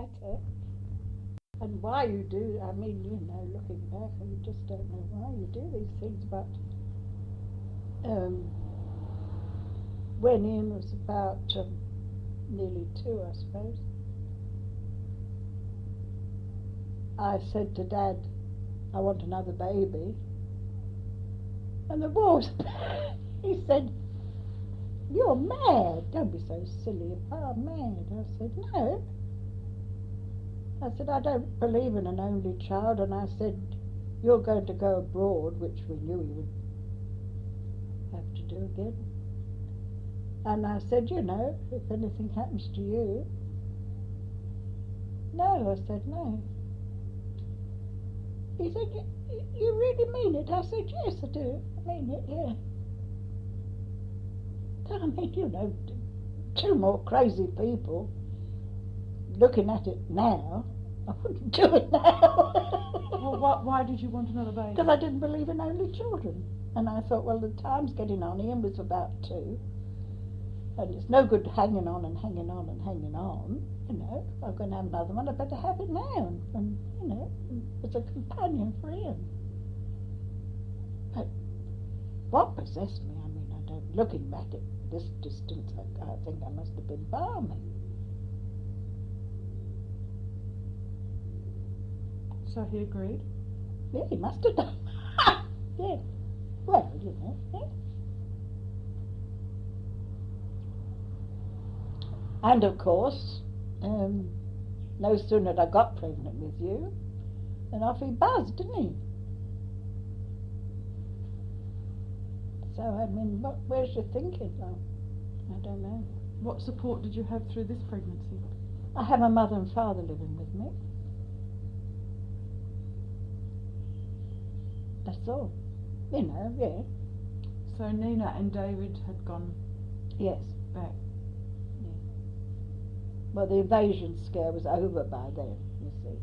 at her. And why you do, I mean, you know, looking back, you just don't know why you do these things, but when Ian was about nearly 2, I suppose, I said to Dad, I want another baby. And the boss, he said, you're mad, don't be so silly, I'm mad. I said, no. I said, I don't believe in an only child, and I said, you're going to go abroad, which we knew he would have to do again. And I said, you know, if anything happens to you. No, I said, no. He said, you really mean it? I said, yes, I do. I mean it, yeah. I mean, you know, 2 more crazy people. Looking at it now, I wouldn't do it now. Well, why did you want another baby? Because I didn't believe in only children. And I thought, well, the time's getting on. Ian was about 2. And it's no good hanging on and hanging on and hanging on. You know, if I'm going to have another one, I better have it now. And you know, as a companion for Ian. But what possessed me? I mean, I don't. Looking back at this distance, I think I must have been balmy. So he agreed? Yeah, he must have done. Yeah. Well, you know. Yeah. And of course, no sooner had I got pregnant with you, than off he buzzed, didn't he? So, I mean, where's your thinking? Well, I don't know. What support did you have through this pregnancy? I have my mother and father living with me. That's all. You know, yeah. So Nina and David had gone Yes. back. Well, the invasion scare was over by then, you see.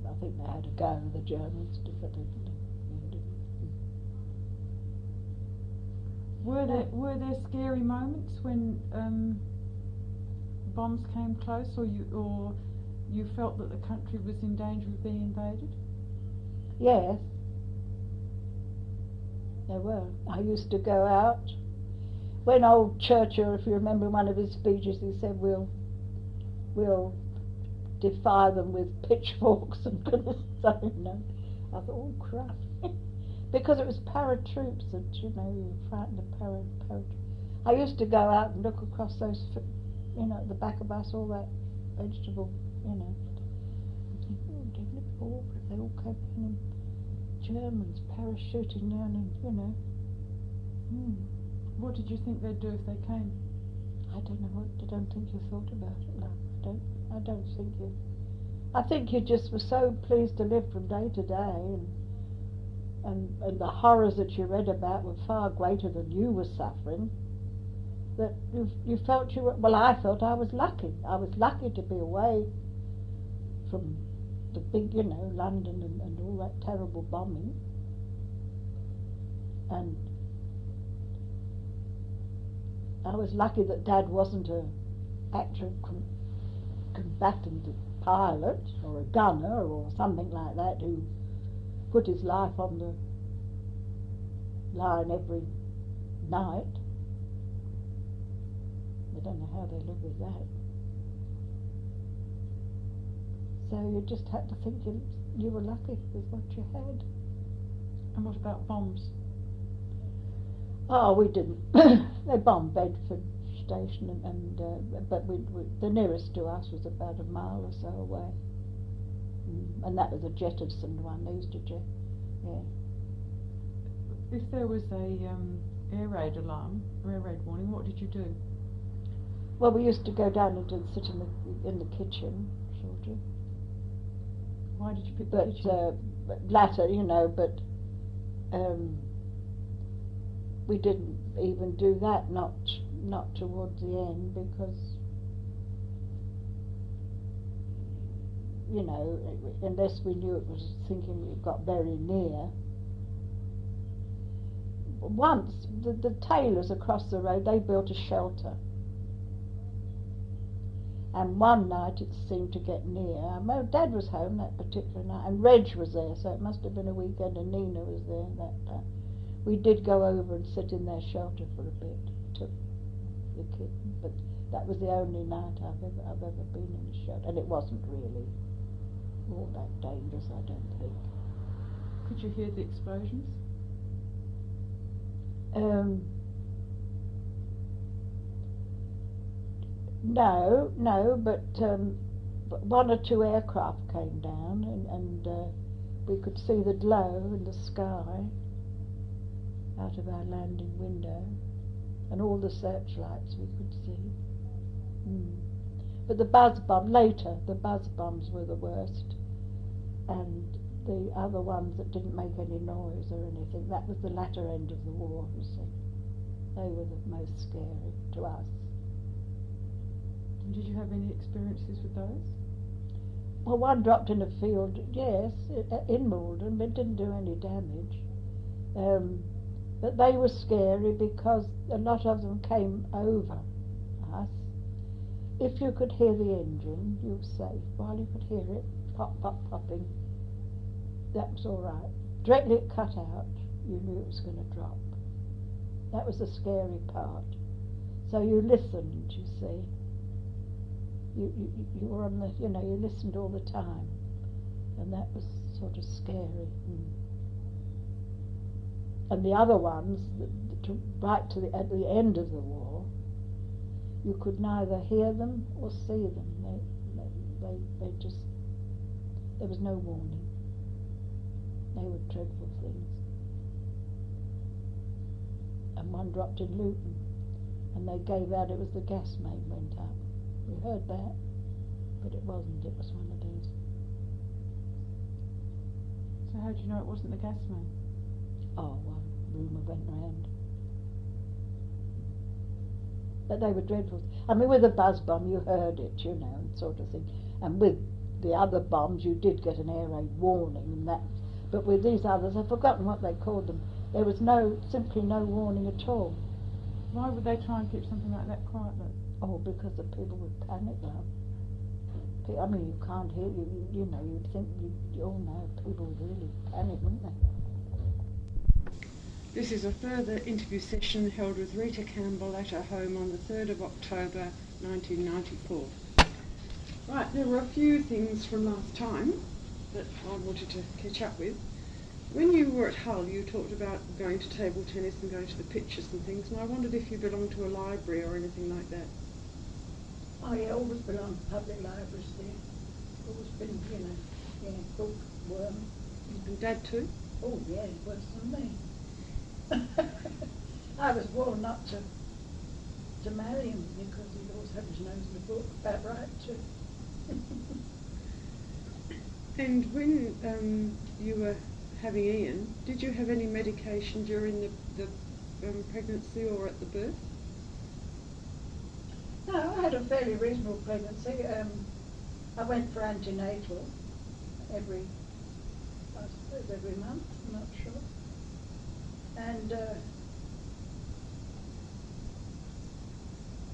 I think they had a go with the Germans. Were there scary moments when bombs came close, or you felt that the country was in danger of being invaded? Yes, there were. I used to go out. When old Churchill, if you remember one of his speeches, he said, we'll defy them with pitchforks and goodness, you know. I thought, oh crap. Because it was paratroops and, you know, you were frightened of paratroops. I used to go out and look across those, you know, at the back of us, all that vegetable, you know. And think, oh, didn't it all, if they all came in and Germans parachuting down and, you know. What did you think they'd do if they came? I don't know. I don't think you thought about it. No, I don't think you. I think you just were so pleased to live from day to day, and the horrors that you read about were far greater than you were suffering. That you felt you were. Well, I felt I was lucky. I was lucky to be away from the big, you know, London and all that terrible bombing. And I was lucky that Dad wasn't an actual combatant pilot or a gunner or something like that who put his life on the line every night. I don't know how they live with that. So you just had to think you were lucky with what you had. And what about bombs? Oh, we didn't. They bombed Bedford Station, but the nearest to us was about a mile or so away. And that was a jettisoned one. They used to yeah. If there was a air raid alarm, or air raid warning, what did you do? Well, we used to go down and sit in the kitchen, sort of. Why did you pick the kitchen? But latter, you know, but we didn't even do that, not towards the end, because, you know, unless we knew it was thinking we got very near. Once, the tailors across the road, they built a shelter. And one night it seemed to get near. My Dad was home that particular night, and Reg was there, so it must have been a weekend, and Nina was there that time. We did go over and sit in their shelter for a bit, took the kitten, but that was the only night I've ever been in a shelter, and it wasn't really all that dangerous, I don't think. Could you hear the explosions? No, but one or two aircraft came down, and we could see the glow in the sky out of our landing window, and all the searchlights we could see. But the buzz bombs were the worst, and the other ones that didn't make any noise or anything, that was the latter end of the war, you see. They were the most scary to us. And did you have any experiences with those? Well, one dropped in a field, yes, in Malden, but it didn't do any damage. But they were scary because a lot of them came over us. If you could hear the engine, you were safe. While you could hear it pop, pop, popping, that was all right. Directly it cut out, you knew it was going to drop. That was the scary part. So you listened, you see. You were on the, you listened all the time, and that was sort of scary. And the other ones, right at the end of the war, you could neither hear them or see them. They just, there was no warning. They were dreadful things. And one dropped in Luton, and they gave out it was the gas main went up. We heard that, but it wasn't. It was one of those. So how do you know it wasn't the gas main? Oh, one rumour went round. But they were dreadful. I mean, with a buzz bomb, you heard it, and sort of thing. And with the other bombs, you did get an air raid warning, and that. But with these others, I've forgotten what they called them. There was simply no warning at all. Why would they try and keep something like that quiet, though? Oh, because the people would panic, love. I mean, you can't hear, you'd think, you all know, people would really panic, wouldn't they? This is a further interview session held with Rita Campbell at her home on the 3rd of October 1994. Right, there were a few things from last time that I wanted to catch up with. When you were at Hull, you talked about going to table tennis and going to the pitches and things, and I wondered if you belonged to a library or anything like that. Oh, yeah, always belonged to public libraries there. Always been, bookworm. And Dad too? Oh, yeah, worse than me. I was warned not to marry him because he'd always have his nose in the book, about right too. And when you were having Ian, did you have any medication during the pregnancy or at the birth? No, I had a fairly reasonable pregnancy. I went for antenatal every month, I'm not sure. And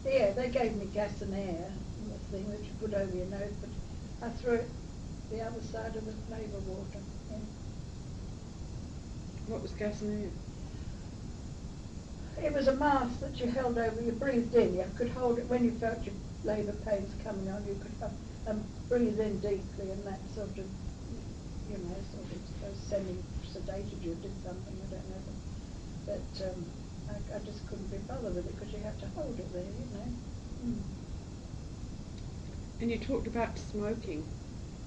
they gave me gas and air, the thing that you put over your nose, but I threw it the other side of the labour water. Yeah. What was gas and air? It was a mask that you held over, you breathed in, you could hold it when you felt your labour pains coming on, you could breathe in deeply, and that sort of, semi-sedated you, did something, I don't know. But I just couldn't be bothered with it because you have to hold it there, And you talked about smoking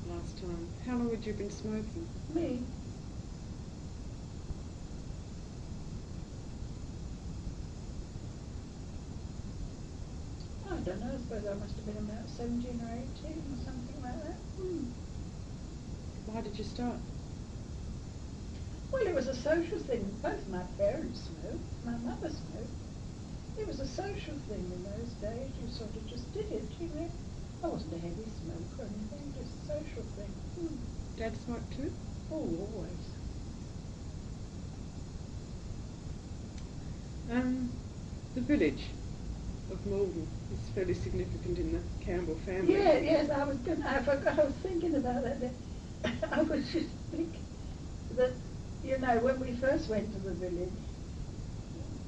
last time. How long had you been smoking? Me? I don't know, I suppose I must have been about 17 or 18 or something like that. Why did you start? Well, it was a social thing. Both my parents smoked, my mother smoked. It was a social thing in those days. You sort of just did it, I wasn't a heavy smoker or anything, just a social thing. Dad smoked too? Oh, always. The village of of Malden is fairly significant in the Campbell family. Yeah, yes, I forgot, I was thinking about that. I was just thinking that, you know, when we first went to the village,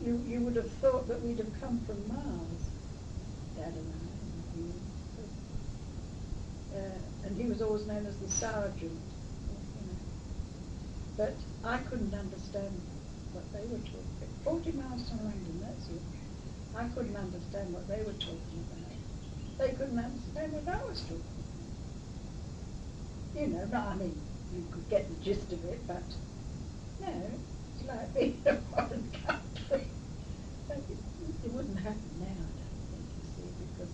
you would have thought that we'd have come from Mars, Dad and I. And he was always known as the sergeant, you know. But I couldn't understand what they were talking about. 40 miles from London, that's it. I couldn't understand what they were talking about. They couldn't understand what I was talking about. You know, I mean, you could get the gist of it, but no, it's like being in a foreign country. It wouldn't happen now, I don't think, you see, because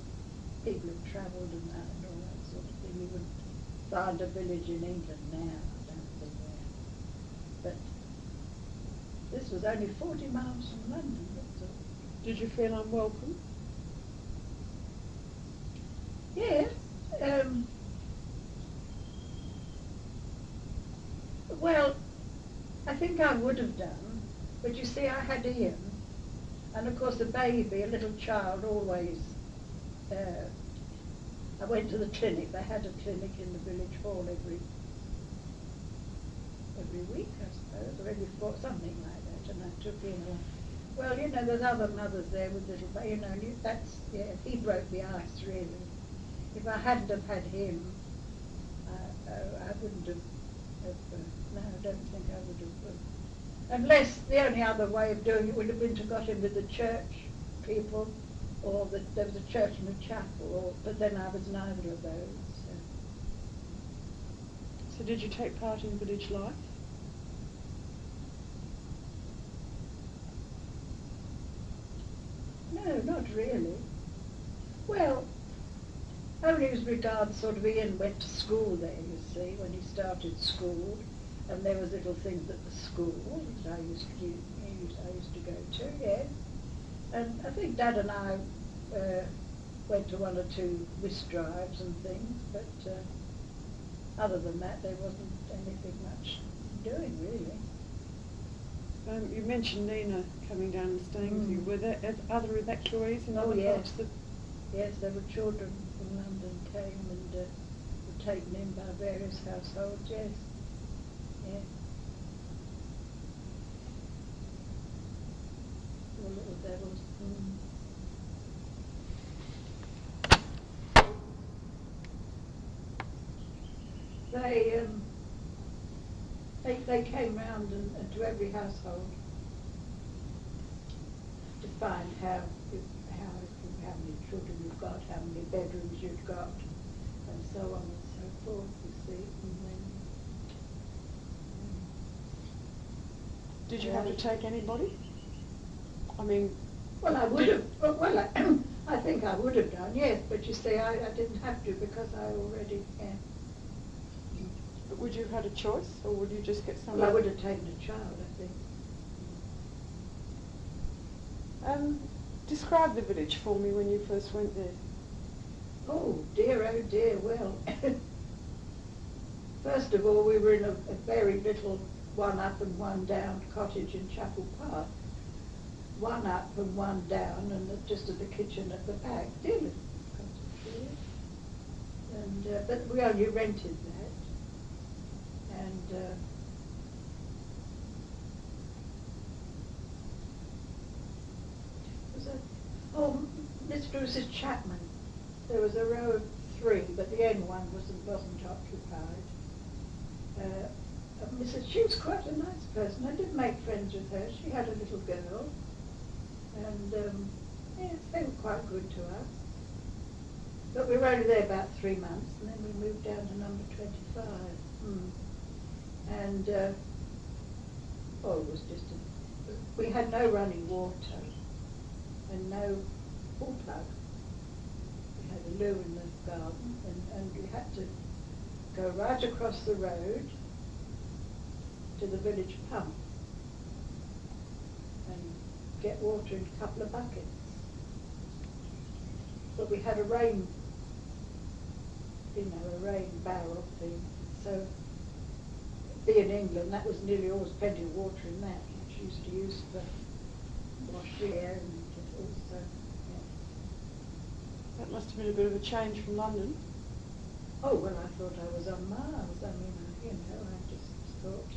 people have travelled and that and all that sort of thing. You wouldn't find a village in England now, I don't think there. But this was only 40 miles from London, that's all. Did you feel unwelcome? Yes. Well, I think I would have done, but you see, I had Ian, and of course a baby, a little child, always, I went to the clinic. They had a clinic in the village hall every week, I suppose, or every something like that, and I took in well, you know, there's other mothers there with little, you know, that's, yeah, he broke the ice, really. If I hadn't have had him, I wouldn't have no, I don't think I would have. Unless the only other way of doing it would have been to got him with the church people, or there was a church and a chapel, but then I was neither of those. So did you take part in village life? No, not really. Well, only as regards sort of Ian went to school there, you see, when he started school, and there was little things at the school that I used to go to, yes. And I think Dad and I went to 1 or 2 whist drives and things, but other than that, there wasn't anything much doing, really. You mentioned Nina coming down and staying with you. Were there other evacuees in other yes. parts? Yes, there were children from London came and were taken in by various households, yes. Yeah. Poor little devils. They came round and to every household to find how many children you've got, how many bedrooms you've got, and so on and so forth, you see. And then, did you have to take anybody? I mean... Well, I would have. Well, I think I would have done, yes, but you see, I didn't have to because I already... Yeah. But would you have had a choice, or would you just get someone? Well, I would have taken a child, I think. Describe the village for me when you first went there. Oh dear, well. First of all, we were in a very little one up and one down cottage in Chapel Park. One up and one down, and just at the kitchen at the back. Dear little cottage, and but we only rented that. And Mr. and Mrs. Chapman. There was a row of 3, but the end one wasn't occupied. She was quite a nice person. I did make friends with her. She had a little girl, and yes, they were quite good to us. But we were only there about 3 months, and then we moved down to number 25. And it was just we had no running water and no pool plug. We had a loo in the garden, and we had to go right across the road to the village pump and get water in a couple of buckets. But we had a rain barrel thing, so being in England, that was nearly always plenty of water in that, which used to use for wash the air and also, yeah. That must have been a bit of a change from London. Oh, well, I thought I was on Mars. I mean, I just thought.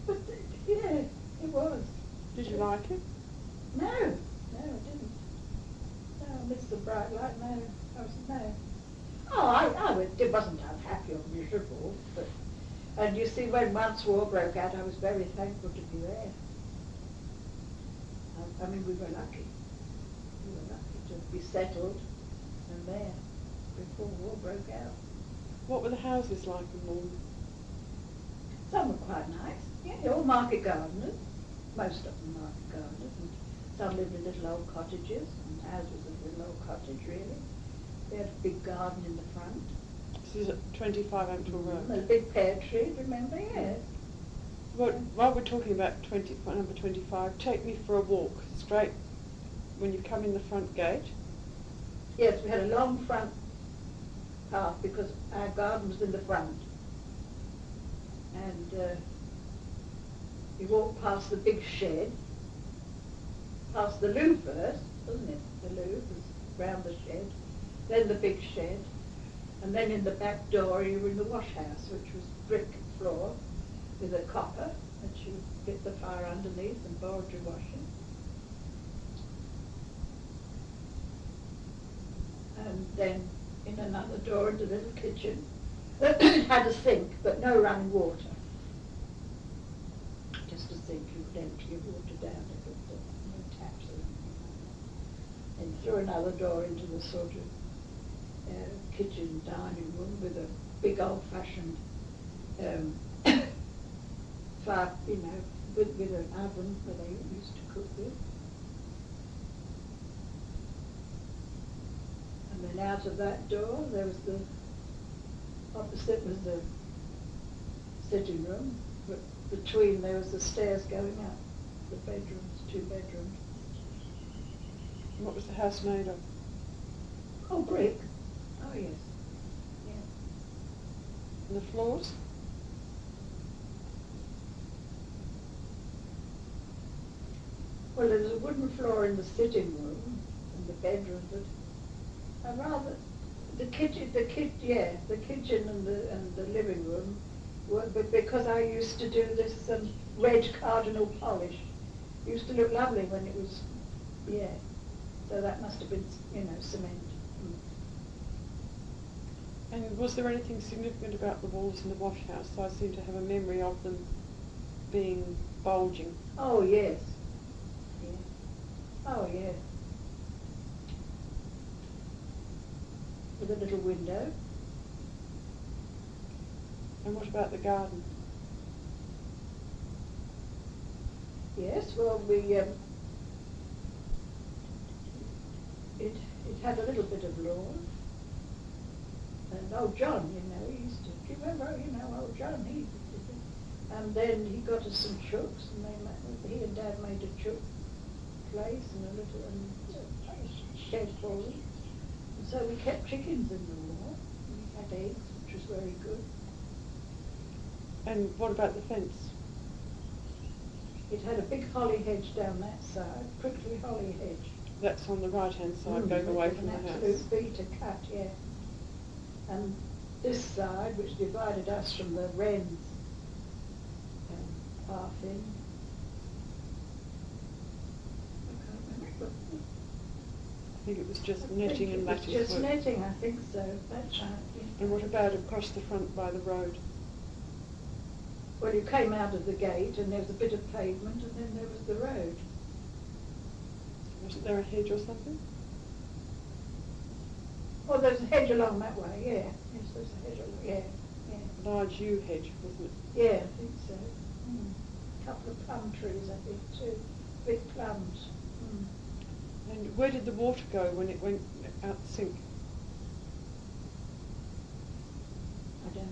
but, yeah, it was. Did you like it? No, I didn't. No, I missed the bright light. No, no. Oh, I wasn't unhappy or miserable, but, and you see, when once war broke out, I was very thankful to be there. I mean, we were lucky. We were lucky to be settled and there before war broke out. What were the houses like in Malden? Some were quite nice. Yeah, they're all market gardeners. Most of them market gardeners. And some lived in little old cottages, and ours was a little old cottage, really. They had a big garden in the front. This is at 25 Amptwell Road. And a big pear tree, remember? Yes. While we're talking about number 25, take me for a walk straight when you come in the front gate. Yes, we had a long front path because our garden was in the front. And you walk past the big shed, past the loo first, wasn't it? The loo was round the shed, then the big shed, and then in the back door you were in the wash house, which was brick floor with a copper that you get the fire underneath and boiled your washing. And then in another door into the little kitchen, it had a sink, but no running water. Just a sink, you could empty your water down if it was no taps or anything like that. And through another door into the sort of kitchen dining room with a big old-fashioned fire, with an oven where they used to cook with. And then out of that door there was opposite was the sitting room, but between there was the stairs going up, the bedrooms, 2 bedrooms. And what was the house made of? Oh, brick. Oh, yes. Yeah. And the floors? Well, there was a wooden floor in the sitting room and the bedroom, but I rather the kitchen and the living room were, but because I used to do this red cardinal polish, it used to look lovely when it was, yeah. So that must have been, cement. And was there anything significant about the walls in the wash house? I seem to have a memory of them being bulging. Oh, yes. Yeah. Oh, yeah. With a little window. And what about the garden? Yes, well, it had a little bit of lawn. And old John, he used to, do you remember, old John, and then he got us some chooks, and he and Dad made a chook place and a little shed for them. And so we kept chickens in the wall, and we had eggs, which was very good. And what about the fence? It had a big holly hedge down that side, prickly holly hedge. That's on the right-hand side, going away from the house. An absolute beat to cut, yeah. And this side, which divided us from the wrens, half in. I can't remember. I think it was just netting and lattice work. Just netting, I think so. That's right. Yeah. And what about across the front by the road? Well, you came out of the gate and there was a bit of pavement and then there was the road. Wasn't there a hedge or something? Oh, there's a hedge along that way, yeah. Yes, there's a hedge along, yeah. Large yew hedge, wasn't it? Yeah, I think so. A couple of plum trees, I think, too. Big plums. And where did the water go when it went out the sink? I don't know.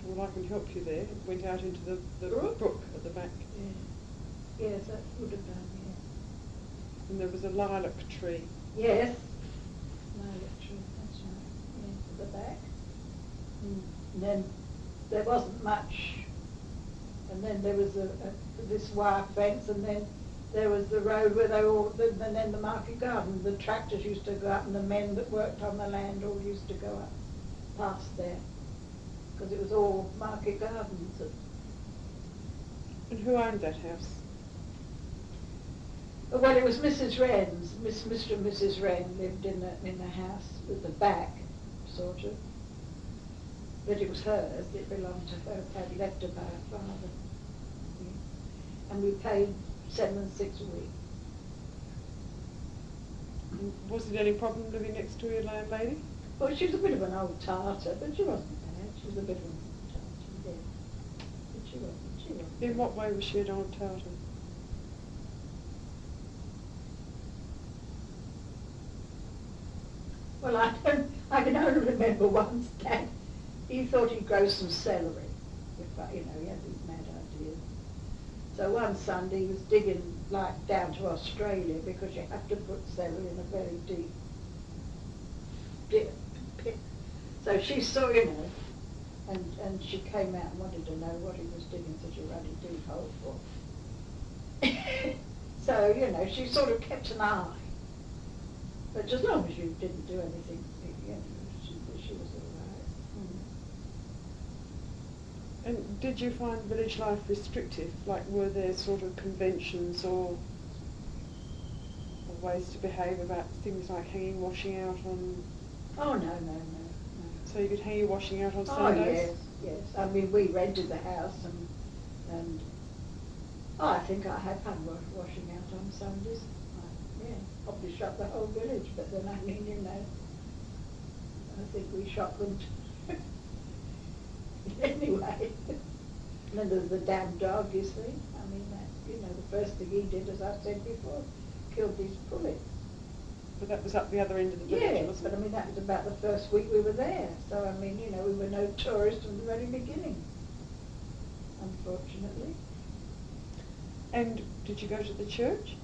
Well, I can help you there. It went out into the brook at the back. Yeah. Yes, that would have done, yeah. And there was a lilac tree. Yes. Lilac tree, that's right. Yeah, at the back. And then there wasn't much and then there was this wire fence, and then there was the road where they all, and then the market garden. The tractors used to go up, and the men that worked on the land all used to go up past there, because it was all market gardens. And who owned that house? Well, it was Mrs. Wren's. Mr. and Mrs. Wren lived in the house at the back, sort of. But it was hers. It belonged to her. Had left her by her father. Yeah. And we paid 7 and 6 a week. Was it any problem living next to your landlady? Well, she was a bit of an old tartar, but she wasn't bad. She was a bit of an old tartar, yeah. But she wasn't. In what way was she an old tartar? Well, I can only remember once Dad, he thought he'd grow some celery. He had these mad ideas. So one Sunday he was digging like down to Australia, because you have to put celery in a very deep pit. So she saw, and she came out and wanted to know what he was digging such a ruddy deep hole for. So, she sort of kept an eye. But as long as you didn't do anything, she was all right. And did you find village life restrictive? Like, were there sort of conventions or ways to behave about things like hanging washing out on... Oh, no. So you could hang your washing out on Oh, Sundays? yes. I mean, we rented the house, and I think I have had washing out on Sundays. Yeah, probably shot the whole village, but then I think we shot them too. Anyway. And then there's the damn dog, you see. I mean, the first thing he did, as I've said before, killed these pullets. But that was up the other end of the village, Yes, wasn't but it? I mean, that was about the first week we were there. So, I mean, we were no tourists from the very beginning, unfortunately. And did you go to the church?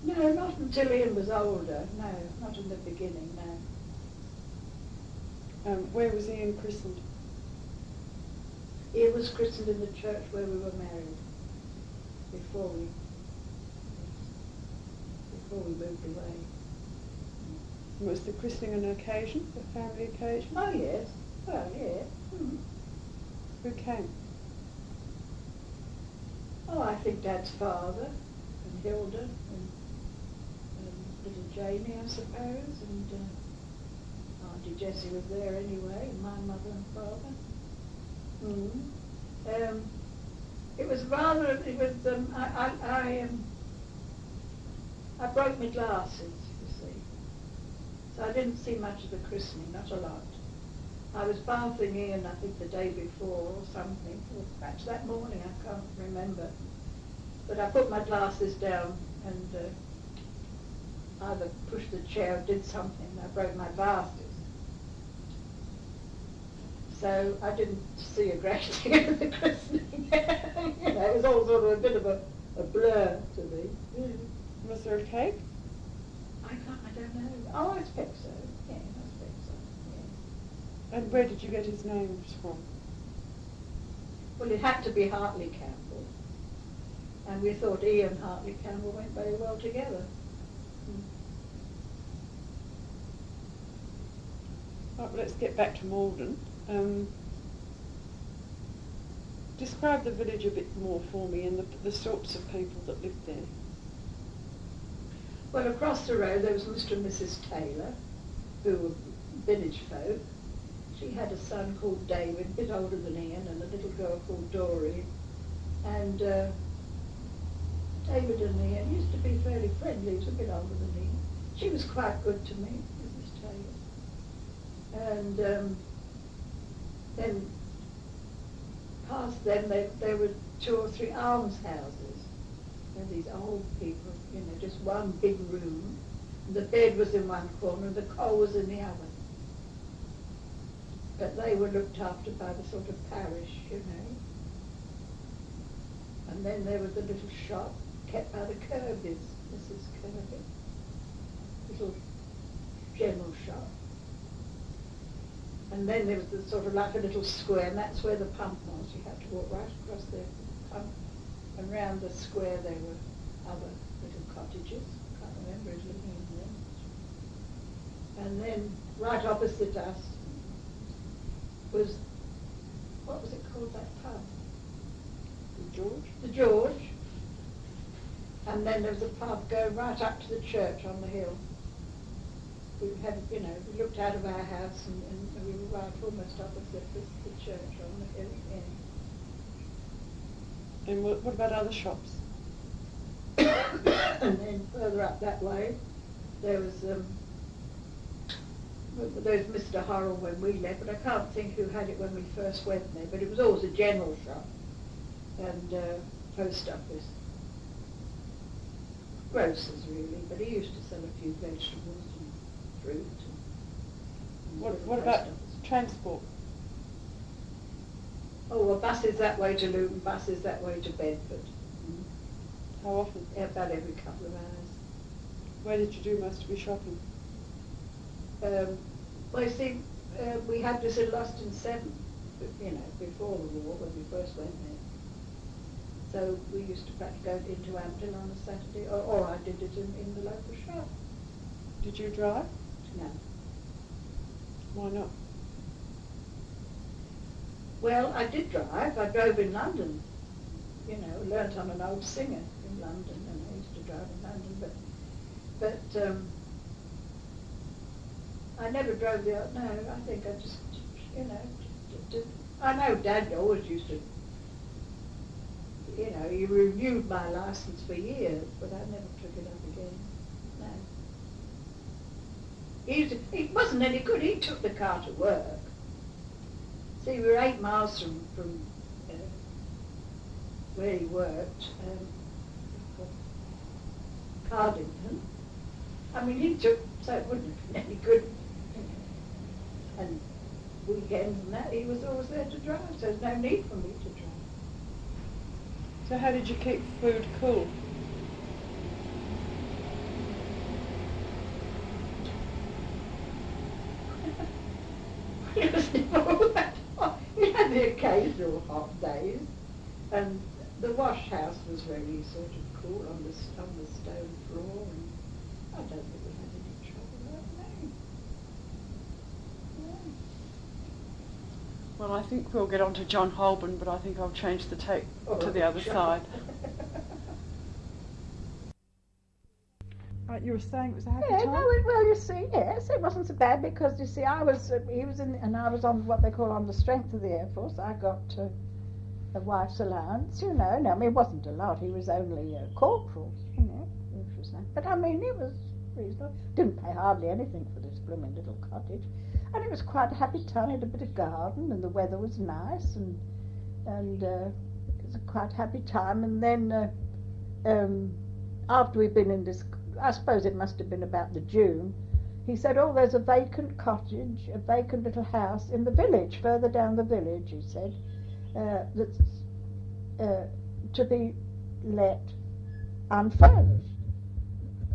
No, not until Ian was older. No, not in the beginning, no. Where was Ian christened? Ian was christened in the church where we were married before we moved away. Was the christening an occasion, a family occasion? Oh, yes. Well, yes. Mm. Who came? Oh, I think Dad's father and Hilda and little Jamie, I suppose, and Auntie Jessie was there anyway, and my mother and father. I broke my glasses, you see, so I didn't see much of the christening, not a lot. I was bathing Ian, I think the day before or something, or perhaps that morning, I can't remember. But I put my glasses down and either pushed the chair or did something. I broke my glasses. So I didn't see a great deal of the christening. It was all sort of a bit of a blur to me. Was there a cake? I don't know. Oh, I expect so. Yeah, I expect so. Yeah. And where did you get his names from? Well, it had to be Hartley Campbell. And we thought Ian and Hartley Campbell went very well together. Right, well, let's get back to Malden. Describe the village a bit more for me and the sorts of people that lived there. Well, across the road there was Mr. and Mrs. Taylor, who were village folk. She had a son called David, a bit older than Ian, and a little girl called Dory. And David and Ian used to be fairly friendly. He was a bit older than Ian. She was quite good to me, Mrs. Taylor. And then past them there were 2 or 3 almshouses. And these old people, just one big room. And the bed was in one corner and the coal was in the other. But they were looked after by the sort of parish, And then there was a little shop kept by the Kirbys, Mrs. Kirby. little general shop. And then there was the sort of like a little square, and that's where the pump was. You had to walk right across the pump, and round the square there were other little cottages. Can't remember it living in them. And then right opposite us was, what was it called, that pub? The George? The George. And then there was a pub going right up to the church on the hill. We had, you know, we looked out of our house and we were right almost opposite the church on the hill. Yeah. And what about other shops? And then further up that way, there was Mr. Horrell when we left, but I can't think who had it when we first went there, but it was always a general shop and post office. Grocers really, but he used to sell a few vegetables and fruit. And What about transport? Oh, well, buses that way to Luton, buses that way to Bedford. How often? Yeah, about every couple of hours. Where did you do most of your shopping? Well, you see, we had this in Luston 7, you know, before the war when we first went there. So we used to perhaps go into Hampton on a Saturday, or I did it in the local shop. Did you drive? No. Why not? Well, I did drive. I drove in London. You know, learnt on an old Singer in London, and I used to drive in London. But I never drove the. No, I think I just, you know, I know Dad always used to. You know, he renewed my license for years, but I never took it up again. No. He wasn't any good. He took the car to work. See, we were 8 miles from where he worked, Cardington. I mean, he took, so it wouldn't have been any good. And weekends and that, he was always there to drive, so there's no need for me to drive. So how did you keep food cool? It was never all that hot. We had the occasional hot days, and the wash house was very sort of cool on the stone floor, and I don't think we had any trouble that day. No. Well, I think we'll get on to John Holborn, but I think I'll change the tape to the other side. You were saying it was a happy time? No, well, you see, yes, it wasn't so bad because, you see, he was in, and I was on what they call on the strength of the Air Force. I got a wife's allowance, you know. No, I mean, it wasn't a lot. He was only a corporal, you know, which was nice. But, I mean, it was reasonable. Didn't pay hardly anything for this blooming little cottage. And it was quite a happy time. It had a bit of garden, and the weather was nice, and it was a quite happy time. And then after we'd been in this, I suppose it must have been about the June, he said, oh, there's a vacant cottage, a vacant little house in the village, further down the village, he said, that's to be let unfurnished.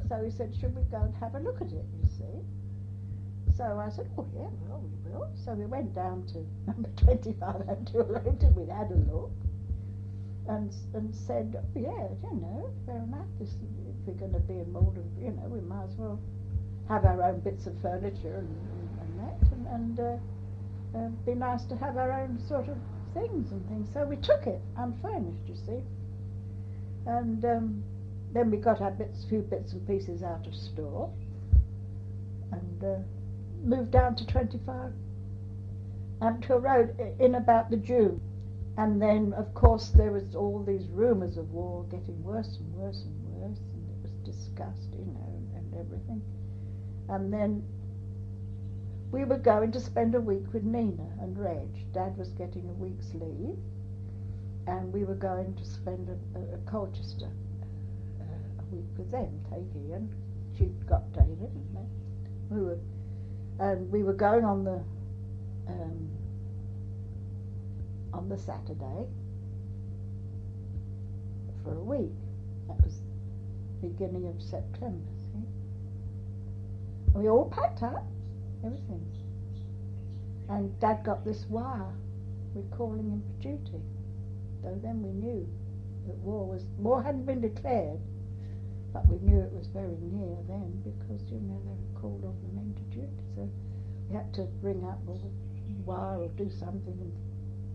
So he said, should we go and have a look at it, you see? So I said, oh yeah, well, we will. So we went down to number 25 Antill Road and we had a look and said, oh yeah, you know, fair enough, if we're going to be in mould of, you know, we might as well have our own bits of furniture and that, and be nice to have our own sort of things and things. So we took it unfurnished, you see. And then we got our few bits and pieces out of store and moved down to 25 Ampthill Road in about the June. And then, of course, there was all these rumours of war getting worse and worse and worse, and it was disgusting, you know, and everything. And then we were going to spend a week with Nina and Reg. Dad was getting a week's leave, and we were going to spend a Colchester a week with them, Takey, and she'd got David, and we were going on the Saturday for a week. That was beginning of September, see? We all packed up, everything. And Dad got this wire. We're calling him for duty. So then we knew that war hadn't been declared, but we knew it was very near then because, they were called all the men to duty. So we had to bring up a wire or do something and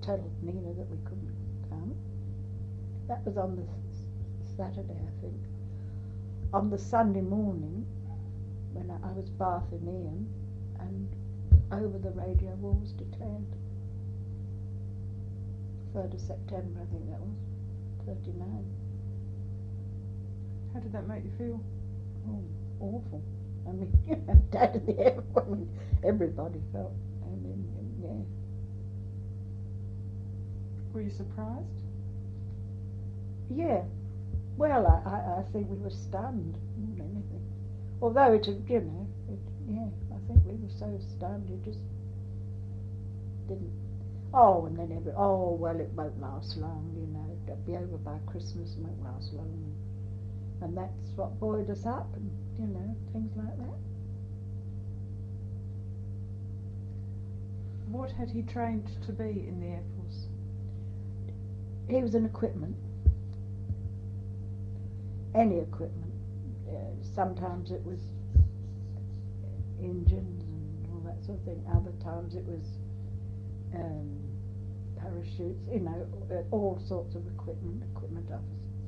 tell Nina that we couldn't come. That was on the Saturday, I think. On the Sunday morning, when I was bathing Ian, and over the radio war was declared. 3rd of September, I think that was, 39. How did that make you feel? Oh, awful. I mean, Dad in the air, I mean, everybody felt, yeah. Were you surprised? Yeah. Well, I think we were stunned more than anything. Although it, I think we were so stunned, it just didn't. Oh, and then well, it won't last long, it'll be over by Christmas, it won't last long. And that's what buoyed us up, and, things like that. What had he trained to be in the Air Force? He was an equipment. Any equipment. Sometimes it was engines and all that sort of thing. Other times it was parachutes, all sorts of equipment officer.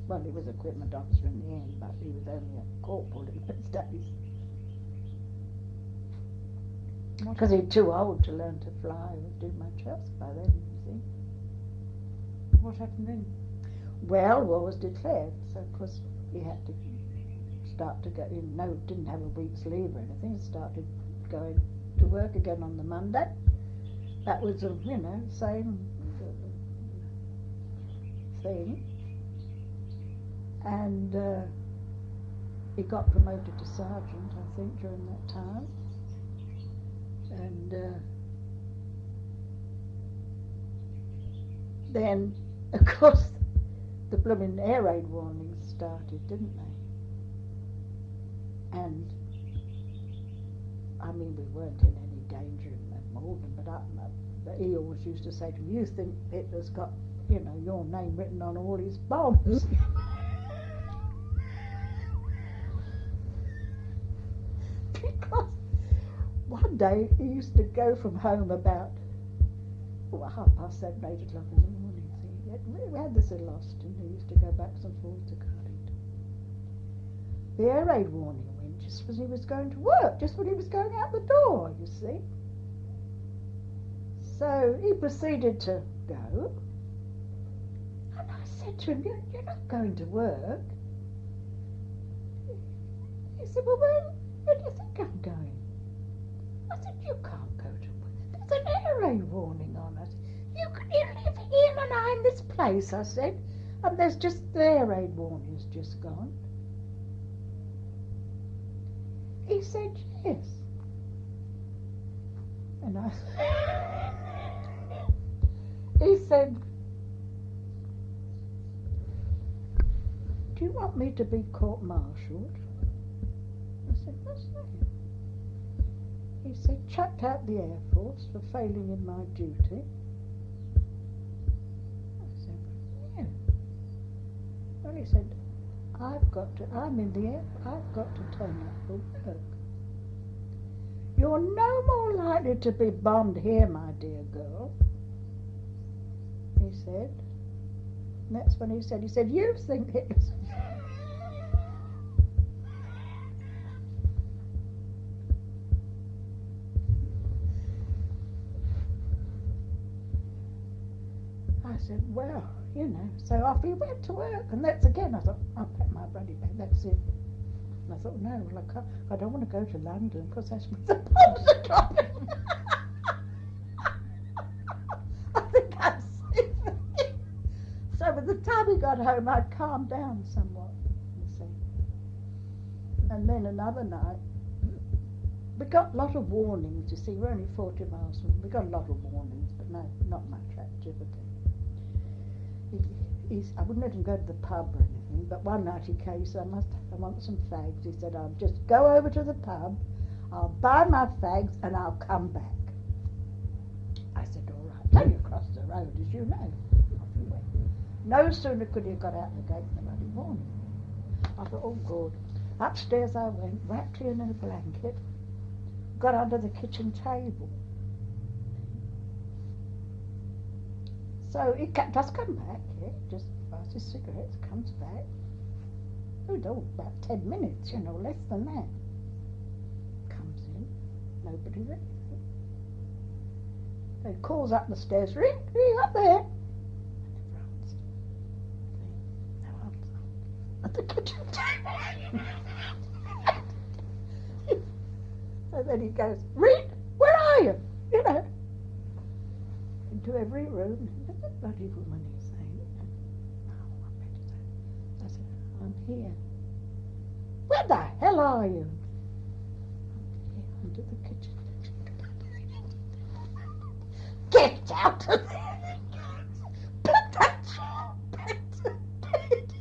Well, he was equipment officer in the end, but he was only a corporal in those days. Because he was too old to learn to fly or do much else by then, you see. What happened then? Well, war was declared, so of course he had to start to go, didn't have a week's leave or anything, started going to work again on the Monday. That was same thing. And he got promoted to sergeant, I think, during that time. And then, of course, the blooming air raid warnings started, didn't they? And, I mean, we weren't in any danger in Malvern, but he always used to say to me, you think Hitler's got, your name written on all his bombs. Because one day he used to go from home about 7:30, 8 o'clock in the morning. See, we had this in Austin. He used to go back and forth to Cardiff. The air raid warning went just as he was going to work, just when he was going out the door, you see. So he proceeded to go. And I said to him, you're not going to work. He said, well, where do you think I'm going? I said, you can't go to work. There's an air raid warning on it. You live here and I'm in this place, I said, and there's just the air raid warning's just gone. He said, yes. And he said, do you want me to be court-martialed? I said, what's that? He said, chucked out the Air Force for failing in my duty. I said, yeah. Well, he said, I'm in the air, I've got to turn up for work. You're no more likely to be bombed here, my dear girl, he said. And that's when he said, you think Hitler's... I said, well, so off he went to work. And that's again, I thought, I'll pack my bloody bag, that's it. And I thought, no, well, I don't want to go to London, because that's where the bombs are dropping. I think I've seen it. So by the time he got home, I'd calmed down somewhat, you see. And then another night, we got a lot of warnings, you see, we're only 40 miles from, we got a lot of warnings, but no, not much activity. I wouldn't let him go to the pub or anything, but one night he came, he said, I want some fags. He said, I'll just go over to the pub, I'll buy my fags and I'll come back. I said, all right. It's only across the road, as you know. Off he went. No sooner could he have got out the gate than the bloody morning. I thought, oh God. Upstairs I went, wrapped in a blanket, got under the kitchen table. So he does come back, yeah, just buys his cigarettes, comes back. Oh, no, about 10 minutes, you know, less than that. Comes in, nobody there. So he calls up the stairs, ring, up there. No answer. At the kitchen table. So then he goes, Reed, where are you? You know. Into every room. There's a bloody woman, he's saying. No, I better say. I said, I'm here. Where the hell are you? I'm here under the kitchen. Get out of there! Put that child back to bed.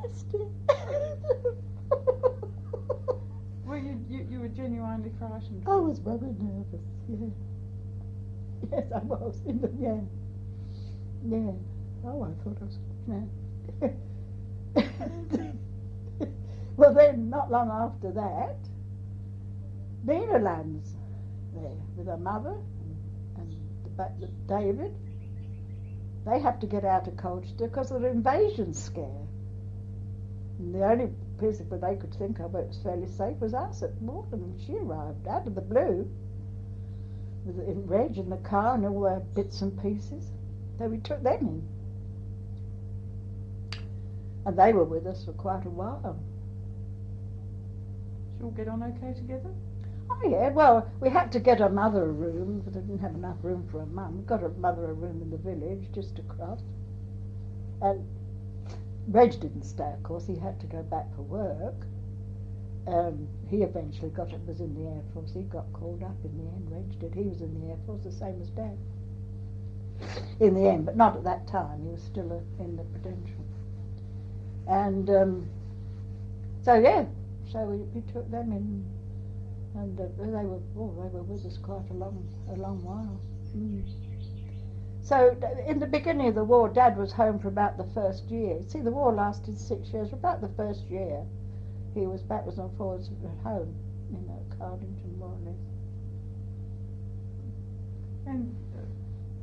Yes, dear. Well, you were genuinely frightened. I was very nervous, yeah. Yes, I was, yeah. Yeah. Oh, I thought I was, yeah. Well, then, not long after that, Nina lands there with her mother and David. They have to get out of Colchester because of the invasion scare. And the only place where they could think of it was fairly safe was us at Morton, and she arrived out of the blue with Reg in the car and all their bits and pieces. So we took them in. And they were with us for quite a while. Did you all get on okay together? Oh yeah, well, we had to get her mother a room, because they didn't have enough room for her mum. We got her mother a room in the village, just across. And Reg didn't stay, of course, he had to go back for work. He eventually was in the Air Force. He got called up in the end, Reg did. He was in the Air Force, the same as Dad. In the end, but not at that time. He was still in the Prudential. And so we took them in, and they were with us quite a long while. Mm. So in the beginning of the war, Dad was home for about the first year. See, the war lasted 6 years. For about the first year, he was backwards and forwards at home, at Cardington, more or less. And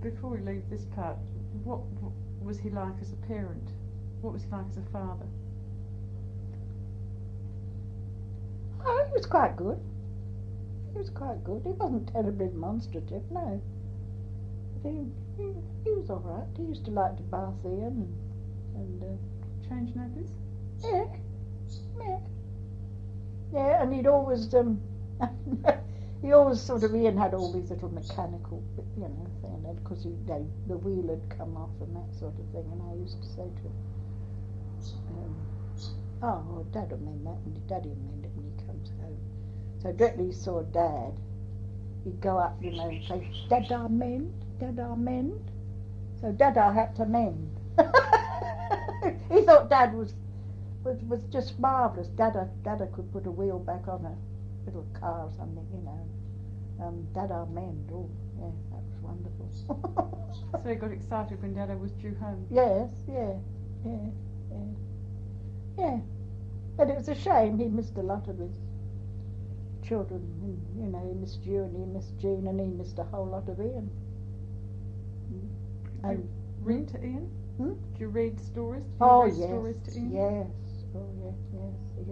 before we leave this part, what was he like as a parent? What was he like as a father? Oh, he was quite good. He was quite good. He wasn't terribly demonstrative, no. But he was all right. He used to like to bath Ian and change nappies? Yeah, and he'd always he always sort of Ian had all these little mechanical, thing, and because the wheel had come off and that sort of thing, and I used to say to him, oh, Dad will mend that, and Daddy will mend it when he comes home. So directly he saw Dad, he'd go up, and say, Dada mend, Dada mend. So Dada had to mend. He thought Dad was just marvellous. Dada could put a wheel back on a little car or something, Dada mend, oh, yeah, that was wonderful. So he got excited when Dada was due home? Yes, yeah. But it was a shame. He missed a lot of his children. And, he missed you, and he missed Jean, and he missed a whole lot of Ian. Did you read to Ian? Did you read stories? Did you read stories to Ian? Yes. Oh, yes.